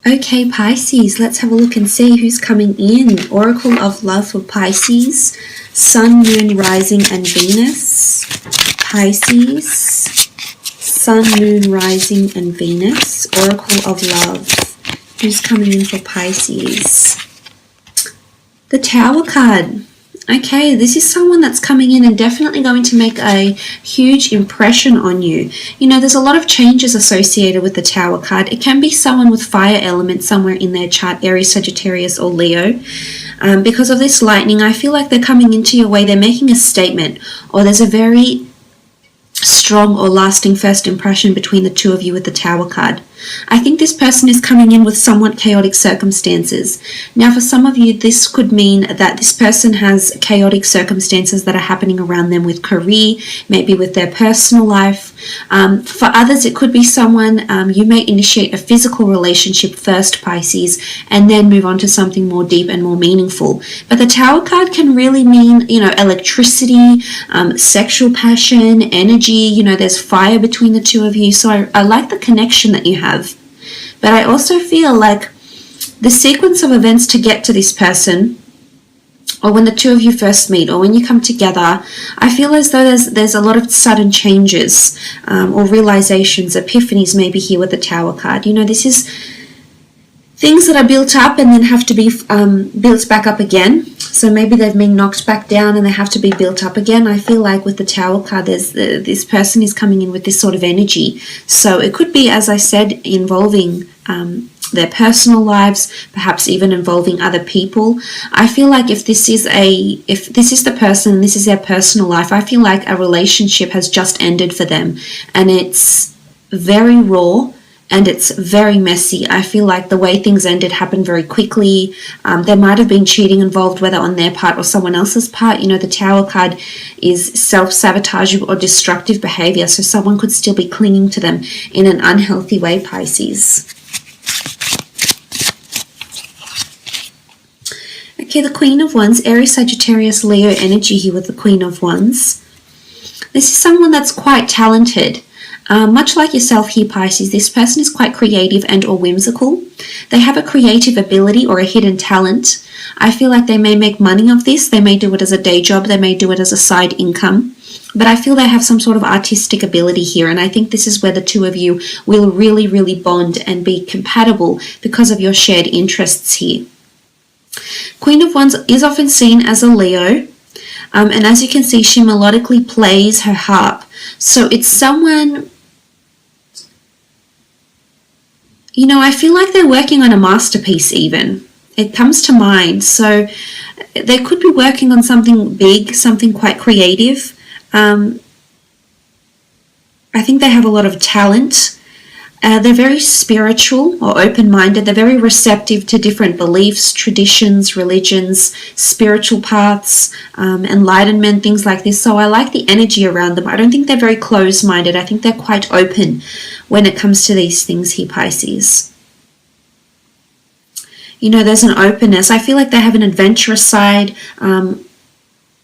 Okay, Pisces, let's have a look and see who's coming in. Oracle of Love for Pisces, Sun, Moon, Rising, and Venus. Pisces, Sun, Moon, Rising, and Venus. Oracle of Love. Who's coming in for Pisces? The Tower card. Okay, this is someone that's coming in and definitely going to make a huge impression on you. You know, there's a lot of changes associated with the Tower card. It can be someone with fire element somewhere in their chart, Aries, Sagittarius, or Leo. Because of this lightning, I feel like they're coming into your way. They're making a statement, or there's a very strong or lasting first impression between the two of you with the Tower card. I think this person is coming in with somewhat chaotic circumstances. Now, for some of you, this could mean that this person has chaotic circumstances that are happening around them with career, maybe with their personal life. For others, it could be someone, you may initiate a physical relationship first, Pisces, and then move on to something more deep and more meaningful. But the Tower card can really mean, you know, electricity, sexual passion, energy. You know, there's fire between the two of you. So I like the connection that you have. But I also feel like the sequence of events to get to this person, or when the two of you first meet, or when you come together, I feel as though there's a lot of sudden changes or realizations, epiphanies maybe here with the Tower card. You know, this is things that are built up and then have to be built back up again. So maybe they've been knocked back down and they have to be built up again. I feel like with the Tower card, this person is coming in with this sort of energy. So it could be, as I said, involving their personal lives, perhaps even involving other people. I feel like if this is the person, this is their personal life, I feel like a relationship has just ended for them, and it's very raw. And it's very messy. I feel like the way things ended happened very quickly. There might have been cheating involved, whether on their part or someone else's part. You know, the Tower card is self-sabotaging or destructive behavior. So someone could still be clinging to them in an unhealthy way, Pisces. Okay, the Queen of Wands, Aries, Sagittarius, Leo energy here with the Queen of Wands. This is someone that's quite talented. Much like yourself here, Pisces, this person is quite creative and or whimsical. They have a creative ability or a hidden talent. I feel like they may make money of this. They may do it as a day job. They may do it as a side income. But I feel they have some sort of artistic ability here. And I think this is where the two of you will really, really bond and be compatible because of your shared interests here. Queen of Wands is often seen as a Leo. And as you can see, she melodically plays her harp. So it's someone, you know, I feel like they're working on a masterpiece even. It comes to mind. So they could be working on something big, something quite creative. I think they have a lot of talent. They're very spiritual or open-minded. They're very receptive to different beliefs, traditions, religions, spiritual paths, enlightenment, things like this. So I like the energy around them. I don't think they're very closed-minded. I think they're quite open when it comes to these things here, Pisces. You know, there's an openness. I feel like they have an adventurous side,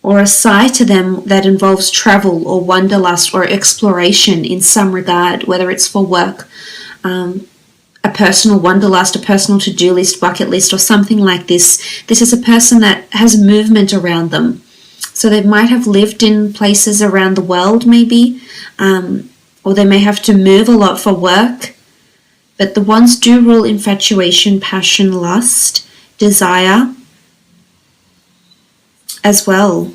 or a side to them that involves travel or wanderlust or exploration in some regard, whether it's for work, a personal wanderlust, a personal to-do list, bucket list, or something like this. This is a person that has movement around them. So they might have lived in places around the world maybe, or they may have to move a lot for work. But the ones do rule infatuation, passion, lust, desire, as well.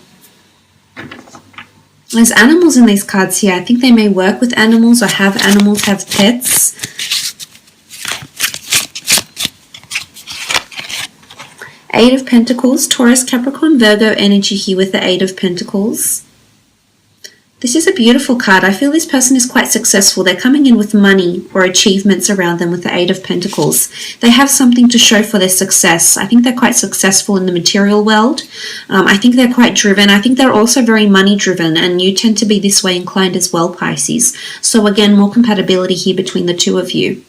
There's animals in these cards here. I think they may work with animals or have animals, have pets. Eight of Pentacles, Taurus, Capricorn, Virgo energy here with the Eight of Pentacles. This is a beautiful card. I feel this person is quite successful. They're coming in with money or achievements around them with the Eight of Pentacles. They have something to show for their success. I think they're quite successful in the material world. I think they're quite driven. I think they're also very money driven, and you tend to be this way inclined as well, Pisces. So again, more compatibility here between the two of you.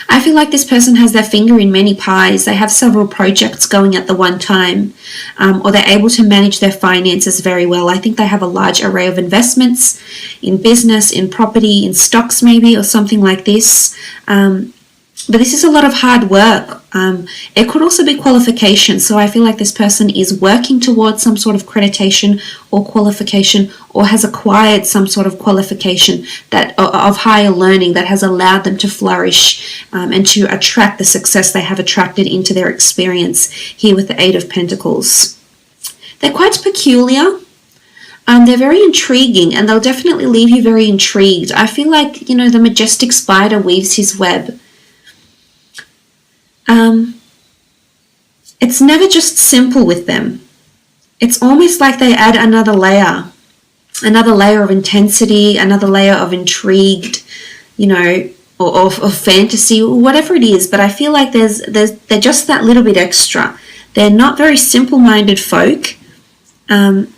I feel like this person has their finger in many pies. They have several projects going at the one time, or they're able to manage their finances very well. I think they have a large array of investments in business, in property, in stocks maybe, or something like this. But this is a lot of hard work. It could also be qualification. So I feel like this person is working towards some sort of accreditation or qualification, or has acquired some sort of qualification that of higher learning that has allowed them to flourish and to attract the success they have attracted into their experience here with the Eight of Pentacles. They're quite peculiar. They're very intriguing, and they'll definitely leave you very intrigued. I feel like, you know, the majestic spider weaves his web. It's never just simple with them. It's almost like they add another layer of intensity, another layer of intrigued, you know, or of fantasy, or whatever it is. But I feel like they're just that little bit extra. They're not very simple-minded folk, and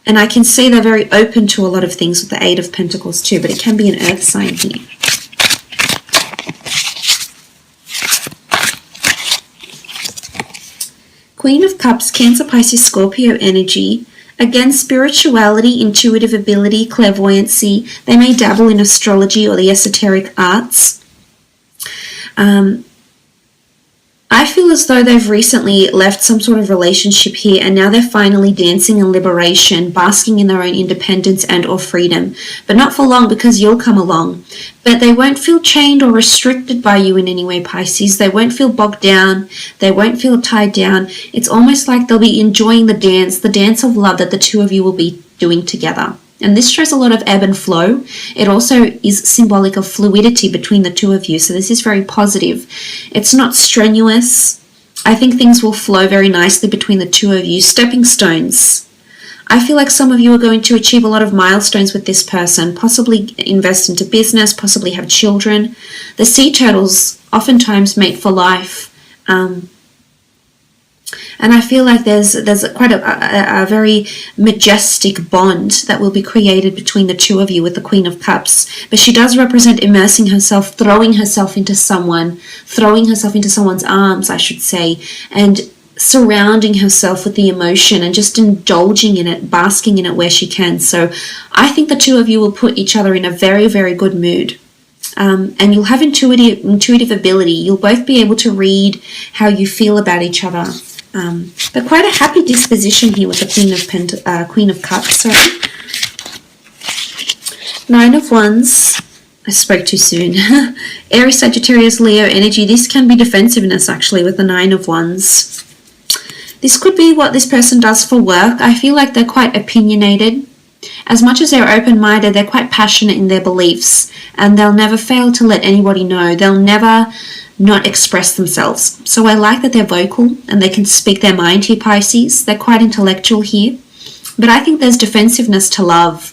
I can see they're very open to a lot of things with the Eight of Pentacles too, but it can be an earth sign here. Queen of Cups, Cancer, Pisces, Scorpio energy. Again, spirituality, intuitive ability, clairvoyancy. They may dabble in astrology or the esoteric arts. I feel as though they've recently left some sort of relationship here, and now they're finally dancing in liberation, basking in their own independence and or freedom. But not for long, because you'll come along. But they won't feel chained or restricted by you in any way, Pisces. They won't feel bogged down. They won't feel tied down. It's almost like they'll be enjoying the dance of love that the two of you will be doing together. And this shows a lot of ebb and flow. It also is symbolic of fluidity between the two of you. So this is very positive. It's not strenuous. I think things will flow very nicely between the two of you. Stepping stones. I feel like some of you are going to achieve a lot of milestones with this person, possibly invest into business, possibly have children. The sea turtles oftentimes mate for life. And I feel like there's quite a very majestic bond that will be created between the two of you with the Queen of Cups. But she does represent immersing herself, throwing herself into someone's arms, I should say, and surrounding herself with the emotion and just indulging in it, basking in it where she can. So I think the two of you will put each other in a very, very good mood. And you'll have intuitive ability. You'll both be able to read how you feel about each other. But quite a happy disposition here with the Queen of Cups. Sorry. Nine of Wands. I spoke too soon. Aries, Sagittarius, Leo energy. This can be defensiveness actually with the Nine of Wands. This could be what this person does for work. I feel like they're quite opinionated. As much as they're open-minded, they're quite passionate in their beliefs, and they'll never fail to let anybody know. They'll never not express themselves. So I like that they're vocal and they can speak their mind here, Pisces. They're quite intellectual here. But I think there's defensiveness to love.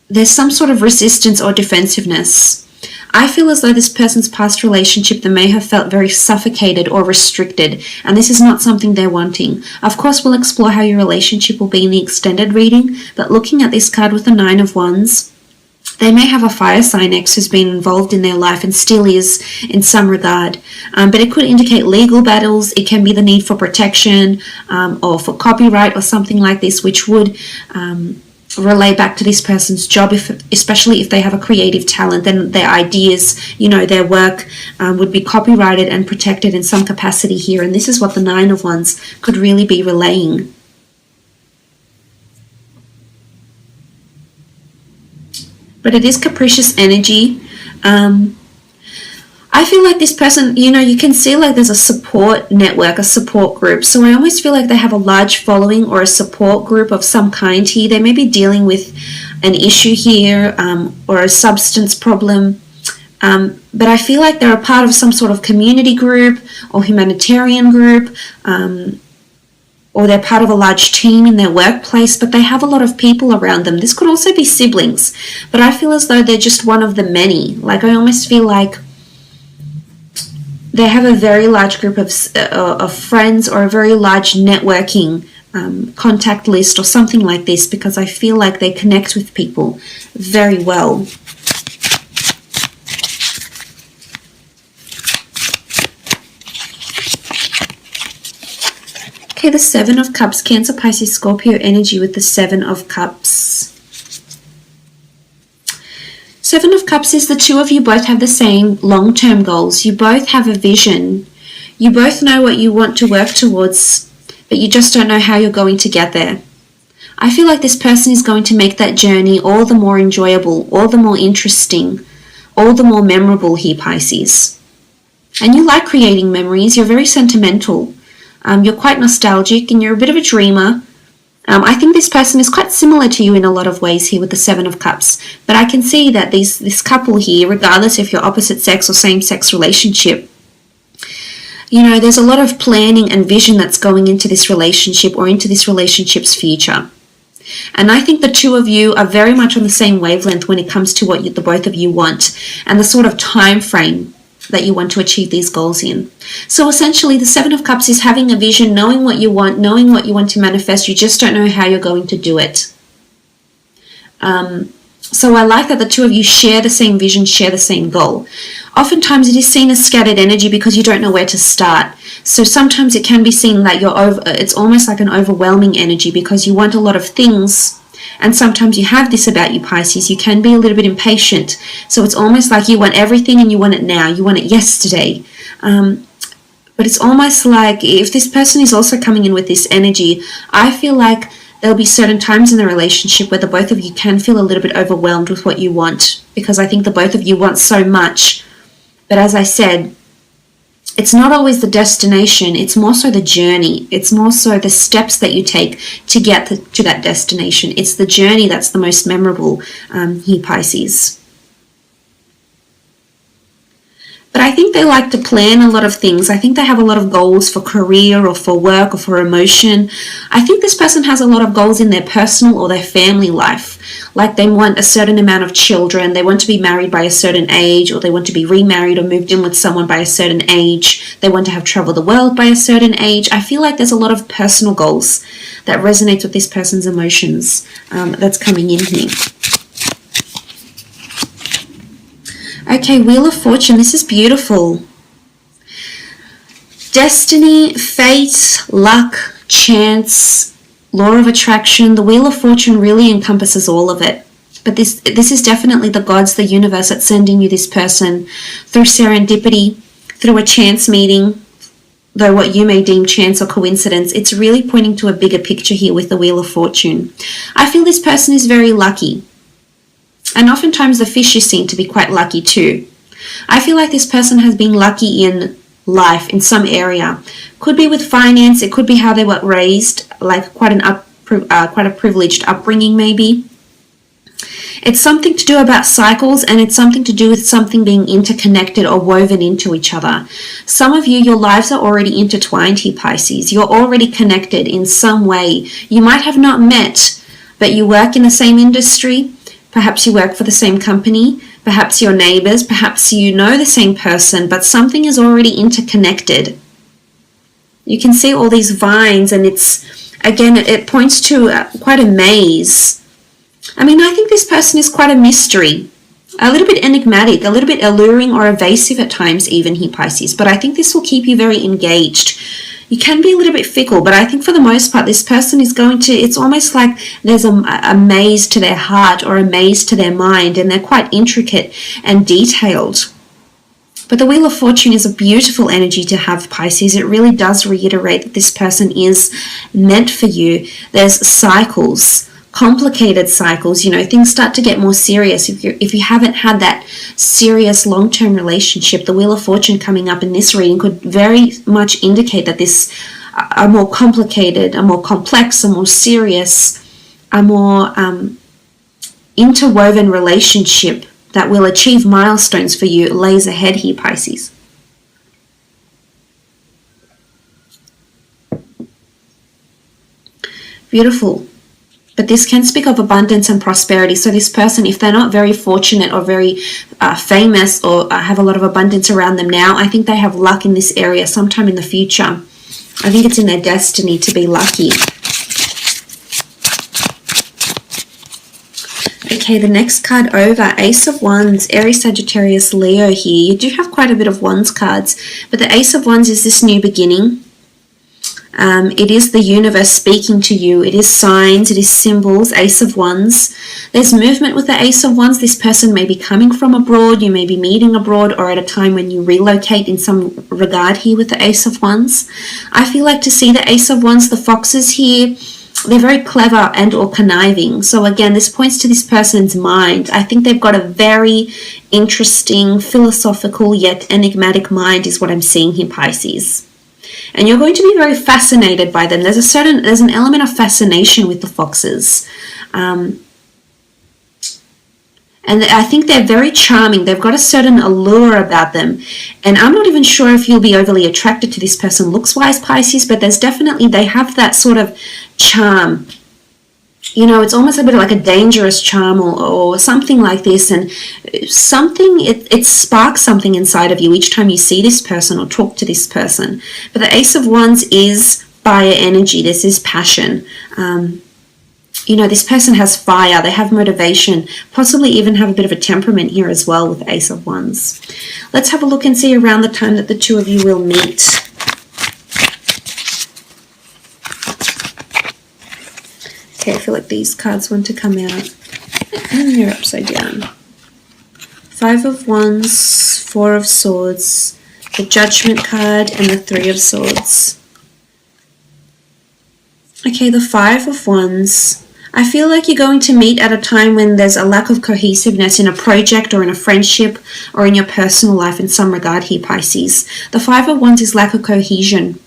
There's some sort of resistance or defensiveness. I feel as though this person's past relationship, they may have felt very suffocated or restricted, and this is not something they're wanting. Of course, we'll explore how your relationship will be in the extended reading, but looking at this card with the Nine of Wands, they may have a fire sign ex who's been involved in their life and still is in some regard. But it could indicate legal battles. It can be the need for protection or for copyright or something like this, which would relay back to this person's job, especially if they have a creative talent. Then their ideas, their work would be copyrighted and protected in some capacity here. And this is what the Nine of Wands could really be relaying. But it is capricious energy. I feel like this person, you can see like there's a support network, a support group. So I almost feel like they have a large following or a support group of some kind here. They may be dealing with an issue here or a substance problem. But I feel like they're a part of some sort of community group or humanitarian group, or they're part of a large team in their workplace, but they have a lot of people around them. This could also be siblings, but I feel as though they're just one of the many. Like I almost feel like they have a very large group of friends or a very large networking contact list or something like this, because I feel like they connect with people very well. Okay, the Seven of Cups, Cancer, Pisces, Scorpio energy with the Seven of Cups. Seven of Cups is the two of you both have the same long-term goals. You both have a vision. You both know what you want to work towards, but you just don't know how you're going to get there. I feel like this person is going to make that journey all the more enjoyable, all the more interesting, all the more memorable here, Pisces. And you like creating memories. You're very sentimental. You're quite nostalgic and you're a bit of a dreamer. I think this person is quite similar to you in a lot of ways here with the Seven of Cups. But I can see that this couple here, regardless if you're opposite sex or same-sex relationship, you know, there's a lot of planning and vision that's going into this relationship or into this relationship's future. And I think the two of you are very much on the same wavelength when it comes to what the both of you want and the sort of time frame that you want to achieve these goals in. So essentially the Seven of Cups is having a vision, knowing what you want to manifest. You just don't know how you're going to do it. So I like that the two of you share the same vision, share the same goal. Oftentimes it is seen as scattered energy because you don't know where to start. So sometimes it can be seen that it's almost like an overwhelming energy because you want a lot of things. And sometimes you have this about you, Pisces. You can be a little bit impatient. So it's almost like you want everything and you want it now. You want it yesterday. But it's almost like if this person is also coming in with this energy, I feel like there'll be certain times in the relationship where the both of you can feel a little bit overwhelmed with what you want. Because I think the both of you want so much. But as I said, it's not always the destination, it's more so the journey. It's more so the steps that you take to get to that destination. It's the journey that's the most memorable here, Pisces. But I think they like to plan a lot of things. I think they have a lot of goals for career or for work or for emotion. I think this person has a lot of goals in their personal or their family life. Like they want a certain amount of children, they want to be married by a certain age, or they want to be remarried or moved in with someone by a certain age. They want to have traveled the world by a certain age. I feel like there's a lot of personal goals that resonate with this person's emotions that's coming in here. Okay, Wheel of Fortune, this is beautiful. Destiny, fate, luck, chance, law of attraction. The Wheel of Fortune really encompasses all of it. But this is definitely the gods, the universe that's sending you this person through serendipity, through a chance meeting, though what you may deem chance or coincidence. It's really pointing to a bigger picture here with the Wheel of Fortune. I feel this person is very lucky. And oftentimes the fish is seen to be quite lucky too. I feel like this person has been lucky in life in some area. Could be with finance, it could be how they were raised, like quite a privileged upbringing maybe. It's something to do about cycles, and it's something to do with something being interconnected or woven into each other. Some of you, your lives are already intertwined here, Pisces. You're already connected in some way. You might have not met, but you work in the same industry. Perhaps you work for the same company, perhaps you're neighbors, perhaps you know the same person, but something is already interconnected. You can see all these vines, and it points to quite a maze. I mean, I think this person is quite a mystery, a little bit enigmatic, a little bit alluring or evasive at times even here, Pisces, but I think this will keep you very engaged. You can be a little bit fickle, but I think for the most part, this person is it's almost like there's a maze to their heart or a maze to their mind, and they're quite intricate and detailed. But the Wheel of Fortune is a beautiful energy to have, Pisces. It really does reiterate that this person is meant for you. There's cycles, complicated cycles, you know, things start to get more serious. If you haven't had that serious long-term relationship, the Wheel of Fortune coming up in this reading could very much indicate that this a more complicated, a more complex, a more serious, a more interwoven relationship that will achieve milestones for you lays ahead here, Pisces. Beautiful. But this can speak of abundance and prosperity. So this person, if they're not very fortunate or very famous or have a lot of abundance around them now, I think they have luck in this area sometime in the future. I think it's in their destiny to be lucky. Okay, the next card over, Ace of Wands, Aries, Sagittarius, Leo here. You do have quite a bit of Wands cards, but the Ace of Wands is this new beginning. It is the universe speaking to you. It is signs, it is symbols, Ace of Wands. There's movement with the Ace of Wands. This person may be coming from abroad, you may be meeting abroad, or at a time when you relocate in some regard here with the Ace of Wands. I feel like to see the Ace of Wands, the foxes here, they're very clever and or conniving. So again, this points to this person's mind. I think they've got a very interesting, philosophical yet enigmatic mind is what I'm seeing here, Pisces. And you're going to be very fascinated by them. There's an element of fascination with the foxes. And I think they're very charming. They've got a certain allure about them. And I'm not even sure if you'll be overly attracted to this person looks-wise, Pisces, but there's definitely, they have that sort of charm. You know, it's almost a bit like a dangerous charm or something like this. And something, it sparks something inside of you each time you see this person or talk to this person. But the Ace of Wands is fire energy. This is passion. You know, this person has fire, they have motivation, possibly even have a bit of a temperament here as well with the Ace of Wands. Let's have a look and see around the time that the two of you will meet. Okay, I feel like these cards want to come out. And they're upside down. Five of Wands, Four of Swords, the Judgment card, and the Three of Swords. Okay, the Five of Wands. I feel like you're going to meet at a time when there's a lack of cohesiveness in a project or in a friendship or in your personal life in some regard here, Pisces. The Five of Wands is lack of cohesion.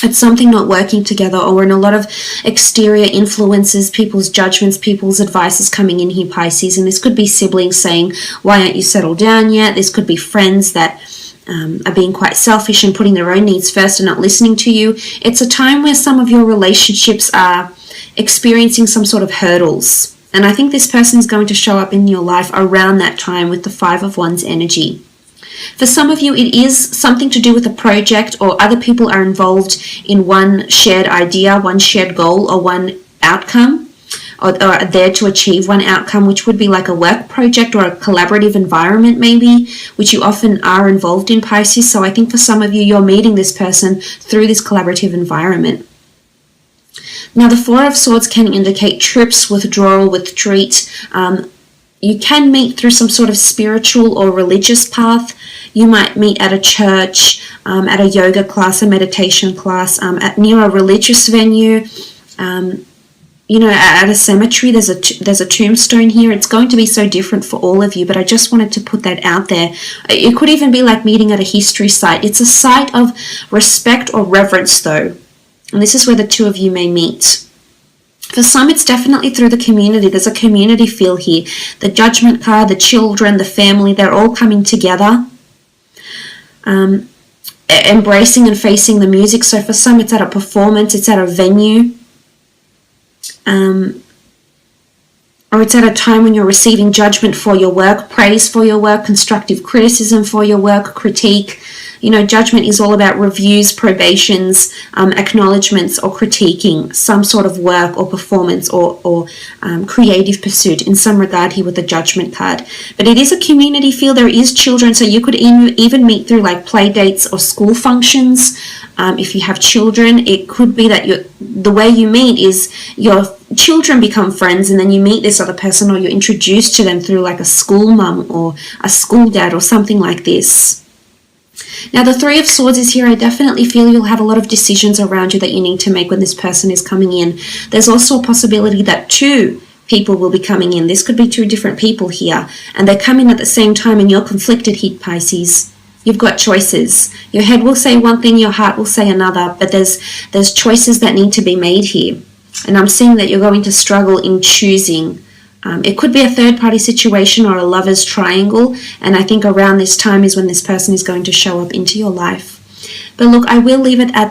It's something not working together, or in a lot of exterior influences, people's judgments, people's advices coming in here, Pisces. And this could be siblings saying, why aren't you settled down yet? This could be friends that are being quite selfish and putting their own needs first and not listening to you. It's a time where some of your relationships are experiencing some sort of hurdles. And I think this person is going to show up in your life around that time with the Five of Wands energy. For some of you, it is something to do with a project, or other people are involved in one shared idea, one shared goal, or one outcome, or are there to achieve one outcome, which would be like a work project or a collaborative environment maybe, which you often are involved in, Pisces. So I think for some of you, you're meeting this person through this collaborative environment. Now, the Four of Swords can indicate trips, withdrawal, retreat. You can meet through some sort of spiritual or religious path. You might meet at a church, at a yoga class, a meditation class, near a religious venue. You know, at a cemetery. There's a tombstone here. It's going to be so different for all of you, but I just wanted to put that out there. It could even be like meeting at a history site. It's a site of respect or reverence, though. And this is where the two of you may meet. For some, it's definitely through the community. There's a community feel here. The Judgment card, the children, the family, they're all coming together, embracing and facing the music. So for some, it's at a performance, it's at a venue, or it's at a time when you're receiving judgment for your work, praise for your work, constructive criticism for your work, critique. You know, judgment is all about reviews, probations, acknowledgements, or critiquing some sort of work or performance or creative pursuit in some regard here with the Judgment card. But it is a community feel. There is children, so you could even meet through like play dates or school functions. If you have children, it could be that the way you meet is your children become friends, and then you meet this other person, or you're introduced to them through like a school mum or a school dad or something like this. Now, the Three of Swords is here. I definitely feel you'll have a lot of decisions around you that you need to make when this person is coming in. There's also a possibility that two people will be coming in. This could be two different people here, and they come in at the same time, and you're conflicted here, Pisces. You've got choices. Your head will say one thing, your heart will say another, but there's choices that need to be made here. And I'm seeing that you're going to struggle in choosing. It could be a third-party situation or a lover's triangle, and I think around this time is when this person is going to show up into your life. But look, I will leave it at that.